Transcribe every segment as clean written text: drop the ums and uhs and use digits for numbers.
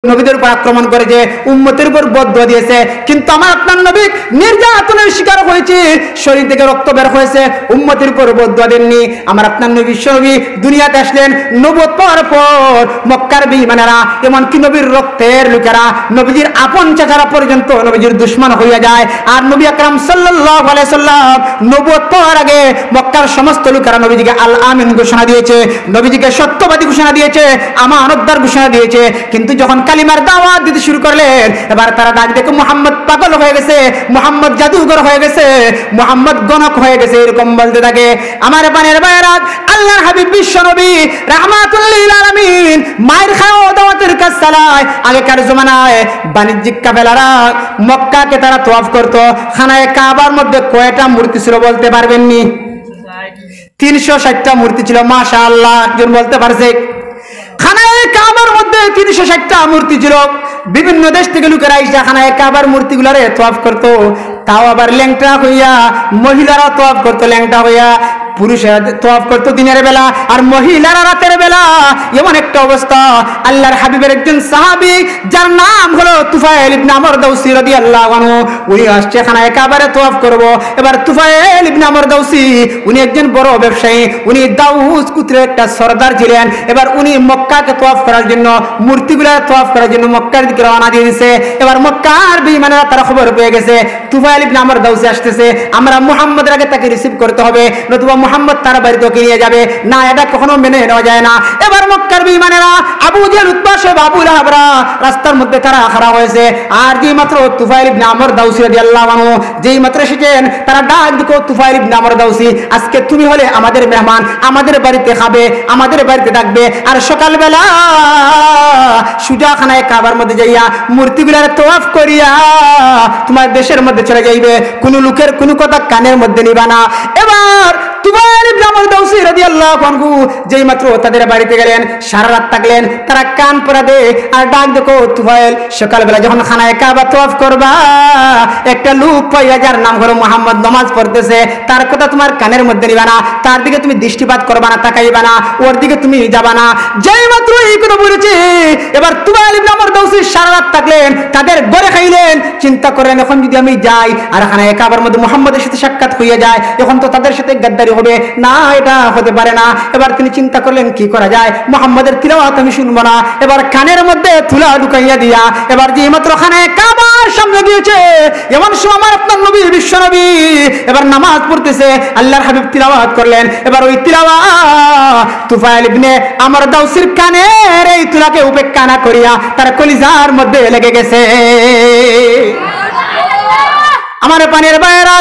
নবীদের উপর আক্রমণ করেছে, উম্মতের উপর বদদুয়া দিয়েছে, কিন্তু আমার আপনার নবী নির্যাতনের শিকার হয়েছে, শরীর থেকে রক্ত বের হয়েছে, উম্মতের উপর বদদুয়া দেননি। আমার আপনার নবী বিশ্বনবী দুনিয়াতে আসলেন, নবুয়ত পাওয়ার পর মক্কার বেঈমানেরা এমনকি নবীর রক্তের লোকেরা নবীজির আপন চাচারা পর্যন্ত নবীজির দুশমন হইয়া যায়। আর নবী আকরাম সাল্লাল্লাহু আলাইহি সাল্লাম নবুয়ত পাওয়ার আগে মক্কার সমস্ত লোকেরা নবীজিকে আল আমিন ঘোষণা দিয়েছে, নবীজিকে সত্যবাদী ঘোষণা দিয়েছে, আমানতদার ঘোষণা দিয়েছে। কিন্তু যখন কালিমার দাওয়াত দিতে শুরু করলেন, এবার তারা ডাক দেখে মুহাম্মদ পাগল হয়ে গেছে, মুহাম্মদ জাদুঘর হয়ে গেছে, মুহাম্মদ গণক হয়ে গেছে, এরকম বলতে থাকে। আমার পানের ভাইরা, আল্লাহর হাবিব বিশ্ব নবী রাহমাতুল লিল আলামিন মায়ের খাওয়া দাওয়াতের কাজ চালায়। আগেকার জমানায় বাণিজ্যিক কাফেলারা মক্কাকে তারা তওয়াফ করত। খানায়ে কাবার মধ্যে কয়টা মূর্তি ছিল বলতে পারবেননি? 360টা মূর্তি ছিল। মাশাআল্লাহ, একজন বলতে পারছে। খানায়ে কাবার মধ্যে 360টা মূর্তি ছিল। বিভিন্ন দেশ থেকে লোকেরা এসে খানায়ে কাবার মূর্তিগুলোরে তওয়াফ করত, তাও আবার ল্যাংটা হইয়া। মহিলারা তওয়াফ করতো ল্যাংটা হইয়া, পুরুষেরা তওয়াফ করতো দিনের বেলা, আর মহিলারা রাতের বেলা। এমন একটা অবস্থা, আল্লাহর হাবিবের একজন সাহাবী যার নাম হলো তুফাইল ইবনে আমর দাউসী রাদিয়াল্লাহু আনহু, উনি আসছে খানায়ে কাবারে তওয়াফ করব। এবার তুফাইল ইবনে আমর দাউসী উনি একজন বড় ব্যবসায়ী, উনি দাউস গোত্রের একটা সরদার ছিলেন। এবার উনি মক্কাকে তওয়াফ করার জন্য, মূর্তিগুলো তওয়াফ করার জন্য মক্কার দিকে রওনা দিয়ে দিয়েছে। এবার মক্কার বেঈমানেরা তারা খবর পেয়ে গেছে তুফাইল ইবনে আমর দাউসী আসতেছে, আমরা মুহাম্মদের আগে তাকে রিসিভ করতে হবে, নতুবা মুহাম্মদ তার বাড়িতে নিয়ে যাবে না, এটা কখনো মেনে নেওয়া যায় না। এবার মক্কার বেঈমানেরা আবু জাহল, উতবা, শাইবা, আবু লাহাবরা রাস্তার মধ্যে তারা খাড়া হয়েছে। আর যেই মাত্র তুফাইল ইবনে আমর দাউসী রাদিয়াল্লাহু আনহু যেই মাত্র এসেছেন, তারা ডাক দিল, তুফাইল ইবনে আমর দাউসী, আজকে তুমি হলে আমাদের মেহমান, আমাদের বাড়িতে খাবে, আমাদের বাড়িতে থাকবে। আর সকালবেলা সুজা খানায়ে কাবার মধ্যে যাইয়া মূর্তিগুলার তওয়াফ করিয়া তোমার দেশের মধ্যে চলে যাইবে, কোন লোকের কোন কথা কানের মধ্যে নিবা না। এবার তুফাইল ইবনে আমর দাউসী রাদিয়াল্লাহু আনহু যেই মাত্র তাদের বাড়িতে গেলেন, সারা রাত থাকলেন, তারা কান পরা দে আর ডাক দেখো তুফাইল, সকালবেলা যখন খানায়ে কাবা তওয়াফ করবা, একটা লোক পাইয়া যার নাম হলো মুহাম্মদ নামাজ পড়তেছে, তার কথা তোমার কানের মধ্যে নিবা না, তার দিকে তুমি দৃষ্টিপাত করবা না, তাকাইবা না, ওর দিকে তুমি যাবা না। যেই মাত্র এই কথা বলেছে, এবার তুফাইল ইবনে আমর দাউসী সারা রাত থাকলেন, তাদের ঘরে খাইলেন, চিন্তা করেন এখন যদি আমি যাই আর খানায়ে কাবার মধ্যে মুহাম্মদের সাথে সাক্ষাৎ হইয়া যায়, এখন তো তাদের সাথে গাদ্দারি হবে না, এটা হতে পারে না। এবার তিনি চিন্তা করলেন কি করা যায়, মুহাম্মদের তিলাওয়াত আমি শুনবো না। এবার কানের মধ্যে তুলা ঢুকাইয়া দিয়া এবার যে মাত্র খানায়ে কাবার সামনে দিয়েছে, এমন সময় আমার আপনার নবী বিশ্ব নবী এবার নামাজ পড়তেছে, আল্লাহর হাবিব তিলাওয়াত করলেন। এবার ওই তিলাওয়াত তুফাইল ইবনে আমর দাউসীর কানের এই তুলাকে উপেক্ষা না করিয়া তার কলিজার মধ্যে লেগে গেছে। আমার পানের বাইরা,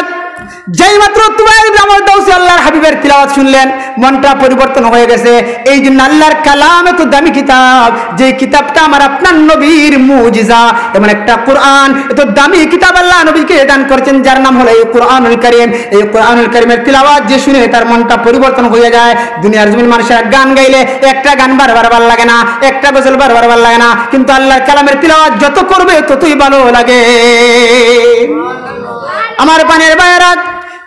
যেই মাত্র তুফাইল ইবনে আমর দাউসী আল্লাহর হাবিবের তিলাওয়াত শুনলেন, মনটা পরিবর্তন হয়ে গেছে। এই জন্য আল্লাহর কালাম এত দামি কিতাব, যে কিতাবটা আমার আপনার নবীর মুজিজা, এমন একটা কোরআন, এত দামি কিতাব আল্লাহ নবীকে দান করেছেন, যার নাম হলো এই কোরআনুল কারীম। এই কোরআনুল কারীমের তিলাওয়াত যে শুনে তার মনটা পরিবর্তন হয়ে যায়। দুনিয়ার জমিন মানুষেরা গান গাইলে একটা গান বারবার ভালো লাগে না, একটা গজল বারবার ভালো লাগে না, কিন্তু আল্লাহর কালামের তিলাওয়াত যত করবে ততই ভালো লাগে। আমার পানের ভাইরা,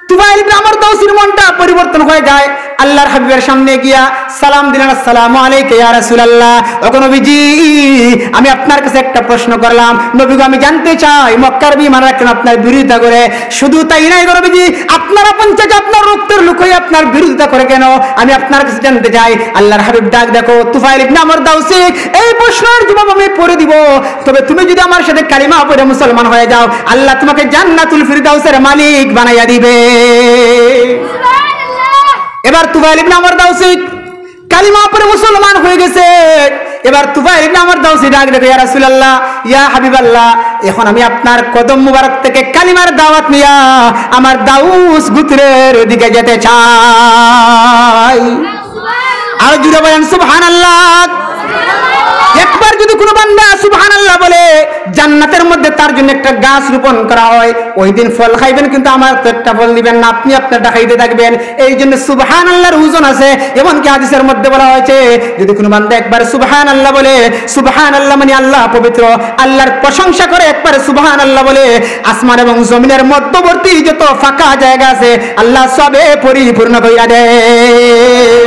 তুফাইল ইবনে আমর দাউসীর মনটা পরিবর্তন হয়ে যায়। আল্লাহর হাবিবের সামনে গিয়া সালাম দিলেন, আসসালামু আলাইকা ইয়া রাসূলুল্লাহ। ওগো নবীজি, আমি আপনার কাছে একটা প্রশ্ন করলাম, নবী গো, আমি জানতে চাই মক্কার বেঈমানরা কেন আপনার বিরোধিতা করে? শুধু তাই নাই গো নবীজি, আপনার আপন চাচা আপনার রক্তের লোক হয়ে আপনার বিরোধিতা করে কেন? আমি আপনার কাছে জানতে চাই। আল্লাহর হাবিব ডাক দেখো, তুফাইল ইবনে আমর দাউসী, এই প্রশ্নের জবাব আমি পড়ে দিব, তবে তুমি যদি আমার সাথে কালিমা পড়ে মুসলমান হয়ে যাও, আল্লাহ তোমাকে জান্নাতুল ফিরদাউসের মালিক বানাইয়া দিবে। এবার তুফাইল ইবনে আমর দাউসী কালিমা পড়ে মুসলমান হয়ে গেছে। এবার তুফাইল ইবনে আমর দাউসী ডাক দেখো, ইয়া রাসূলুল্লাহ, ইয়া হাবিবাল্লাহ, এখন আমি আপনার কদম মুবারক থেকে কালিমার দাওয়াত নিয়া আমার দাউস গোত্রের দিকে যেতে চাই। আর জুড়ে বলেন সুবহানাল্লাহ। একবার যদি কোনো বান্দা সুবহানাল্লাহ বলে, জান্নাতের মধ্যে তার জন্য একটা গাছ রোপণ করা হয়, ওই দিন ফল খাইবেন কিন্তু আমার তো একটা ফল দিবেন না, আপনি আপনারটা খাইতে থাকবেন। এই জন্য সুবহানাল্লাহর ওজন আছে। এমনকি হাদিসের মধ্যে বলা হয়েছে, যদি কোনো বান্দা একবার সুবহানাল্লাহ বলে, সুবহানাল্লাহ মানে আল্লাহ পবিত্র, আল্লাহর প্রশংসা করে, একবার সুবহানাল্লাহ বলে, আসমান এবং জমিনের মধ্যবর্তী যত ফাঁকা জায়গা আছে আল্লাহ সবে পরিপূর্ণ কইরা দেয়।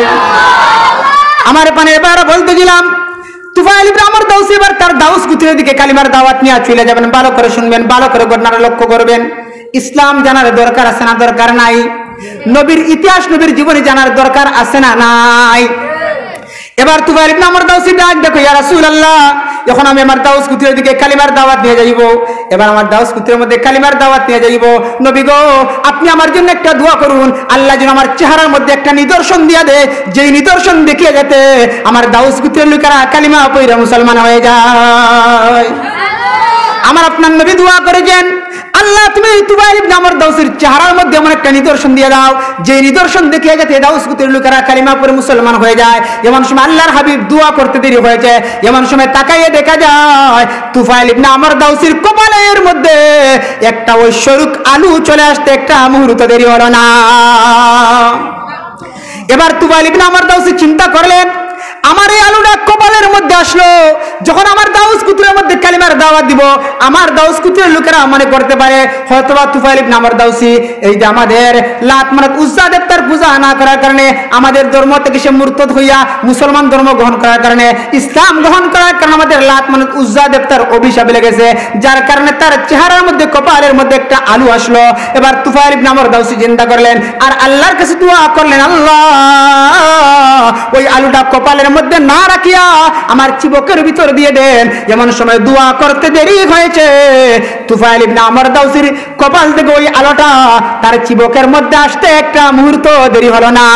আমার পানে এবার বলতে গেলাম, তুফাইল ইবনে আমর দাউসি এবার তার দাউস গোত্রের দিকে কালিমার দাওয়াত নিয়ে চলে যাবেন। ভালো করে শুনবেন, ভালো করে ঘটনাটা লক্ষ্য করবেন। ইসলাম জানার দরকার আছে না দরকার নাই? নবীর ইতিহাস, নবীর জীবনী জানার দরকার আছে না নাই? এবার তুফাইল ইবনে আমর দাউসি ডাক দেখো, ইয়া রাসূলুল্লাহ, এখন আমি আমার দাউস গোত্রের দিকে কালিমার দাওয়াত নিয়ে যাইব। এবার আমার দাউস গোত্রের মধ্যে কালিমার দাওয়াত নিয়ে যাইব। নবী গো, আপনি আমার জন্য একটা দোয়া করুন, আল্লাহ যেন আমার চেহারার মধ্যে একটা নিদর্শন দিয়া দেয়, যেই নিদর্শন দেখিয়ে যেতে আমার দাউস গোত্রের লোকেরা কালিমা পড়ে মুসলমান হয়ে যায়। আমার আপনার নবী দোয়া করেছেন, আল্লাহ তুমি তুফাইল ইবনে আমর দাউসের চেহারার মধ্যে এমন একটা নিদর্শন দিয়ে দাও, যে নিদর্শন দেখিয়ে যাতে দাউস গোত্রের লোকেরা কালিমা পড়ে মুসলমান হয়ে যায়। এমন সময় আল্লাহর হাবিব দোয়া করতে দেরি হয়েছে। এমন সময় তাকাইয়ে দেখা যায় তুফাইল ইবনে আমর দাউসের কপালের মধ্যে একটা ঐশ্বরিক আলু চলে আসতে একটা মুহূর্ত দেরি হলো না। এবার তুফাইল ইবনে আমর দাউসি চিন্তা করলেন, আমার এই আলুটা কপালের মধ্যে আসলো, যখন আমার দাউস গোত্রের মধ্যে কালিমার দাওয়াত দিব, আমার দাউস গোত্রের লোকেরা মনে করতে পারে হয়তোবা তুফাইল ইবনে আমর দাউসি এই যে আমাদের লাত মানাত উজ্জা দেবতার পূজা না করার কারণে, আমাদের ধর্ম থেকে সে মুরতাদ হইয়া মুসলমান ধর্ম গ্রহণ করার কারণে, ইসলাম গ্রহণ করার কারণে আমাদের লাত মানাত উজ্জা দেবতার অভিশাপ লেগেছে, যার কারণে তার চেহারার মধ্যে কপালের মধ্যে একটা আলু আসলো। এবার তুফাইল ইবনে আমর দাউসি চিন্তা করলেন আর আল্লাহর কাছে দোয়া করলেন, আল্লাহ ওই আলুটা কপালের মধ্যে না রাখিয়া আমার চিবকের ভিতর দিয়ে দেন। এমন সময় দোয়া করতে দেরি হয়েছে, তুফাইল ইবনে আমর দাউসির কপাল থেকে ওই আলোটা তার চিবকের মধ্যে আসতে একটা মুহূর্ত দেরি হলো না।